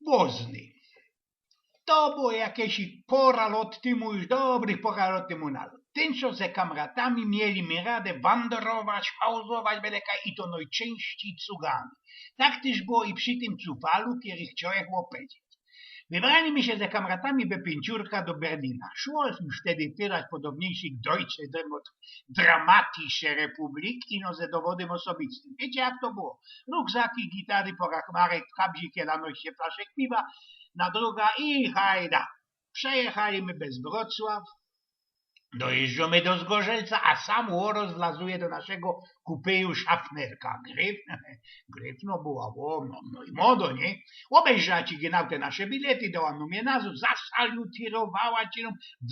Woźny. To było jakieś pora lat temu, już dobrych pora lat temu nazad. Tęczo ze kamratami mieli mi radę wandrować, pauzować beleka i to najczęściej cugami. Tak też było i przy tym cufalu, kiedy chciałem opowiedzieć. Wybrali mi się ze kamratami we pięciórka do Berlina. Szłośmy wtedy tyrać podobniejszych Deutsche Dramatische Republik ino ze dowodem osobistym. Wiecie jak to było? Rukzaki, gitary, porachmarek, w kabzikie lanoście flaszek piwa, na druga i hajda. Przejechaliśmy bez Wrocław, dojeżdżamy do Zgorzelca, a sam Łoro zlazuje do naszego kupeju szafnerka. Gryf no była, no i modo, nie? Obejrzała ci genau te nasze bilety, dała mnie nazw, zasalutowała ci,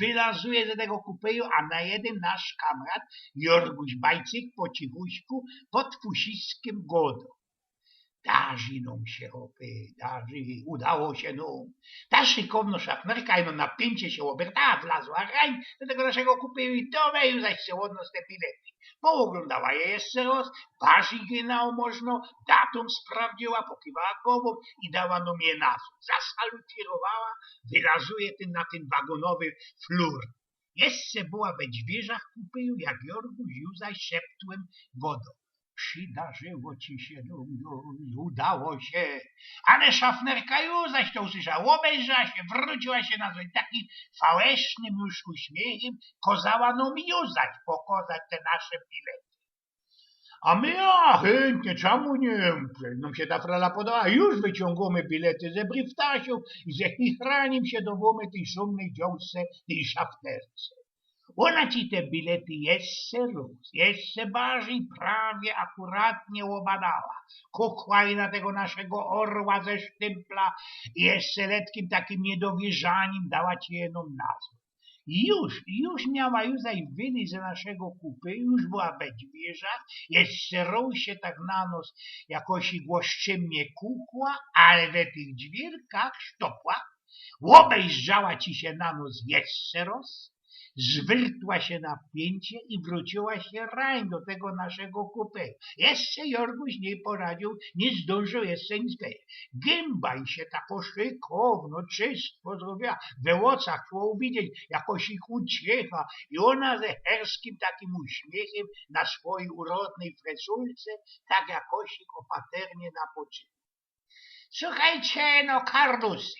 wylazuje z tego kupeju, a na jeden nasz kamrat, Jorguś Bajcyk, po cichuśku, pod fusiskiem godo. Darzy nam się, hopy, darzy, udało się nam. Ta szykowno szafnerka, no napięcie się obertała, wlazła rań do tego naszego kupeju i dowej zaś się łodno z te bilety. Pooglądała je jeszcze raz, waży genau można, datum sprawdziła, pokiwała głową i dała nam je nazwę. Zasalutowała, wylazuje na ten wagonowy flur. Jeszcze była we dźwierzach kupeju, jak Jorguś zaś szeptłem wodą. Przydarzyło ci się, udało się. Ale szafnerka już zaś to usłyszała, obejrzała się, wróciła się na coś takim fałesznym już uśmiechem, kozała nam już zaś pokazać te nasze bilety. A my, chętnie, czemu nie? Nam się ta frala podała, już wyciągamy bilety ze briftasiów i ze chichraniem się dowomy tej szumnej działce, tej szafnerce. Ona ci te bilety jeszcze bardziej prawie akuratnie obadała. Kukłaj na tego naszego orła ze sztympla i jeszcze letkim takim niedowierzaniem dała ci jedną nazwę. Już miała Józef wyjść z naszego kupy, już była we dźwierzach, jeszcze rął się tak na nos, jakoś głoszczymnie kukła, ale we tych dźwierkach sztopła, obejrzała ci się na nos jeszcze raz, zwyrtła się na pięcie i wróciła się rań do tego naszego kupy. Jeszcze Jorguś nie poradził, nie zdążył jeszcze nic powiedzieć. Gęba i się tako szykowno, czysto zrobiła. We łocach szło widzieć, jakoś ich uciecha i ona ze herskim takim uśmiechem na swojej urodnej fresulce tak jakoś ich opaternie napoczyła. Słuchajcie, no Karlusy,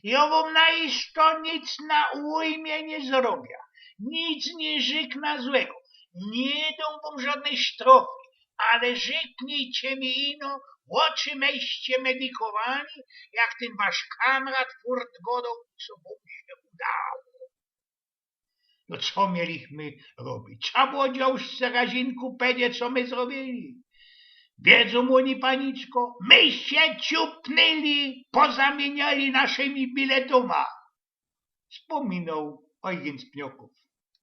ja wam na isto nic na ujmie nie zrobię. Nic nie żykna złego, nie dam wam żadnej strofy, ale żyknijcie mi ino, oczy meście medykowani, jak ten wasz kamrat furt godą, co wam się udało. No co mieliśmy robić? Trzeba było dziążce razinku powiedzieć, co my zrobili. Wiedzą oni, paniczko, my się ciupnęli, pozamieniali naszymi biletoma. Wspominał Eugen Pnioków.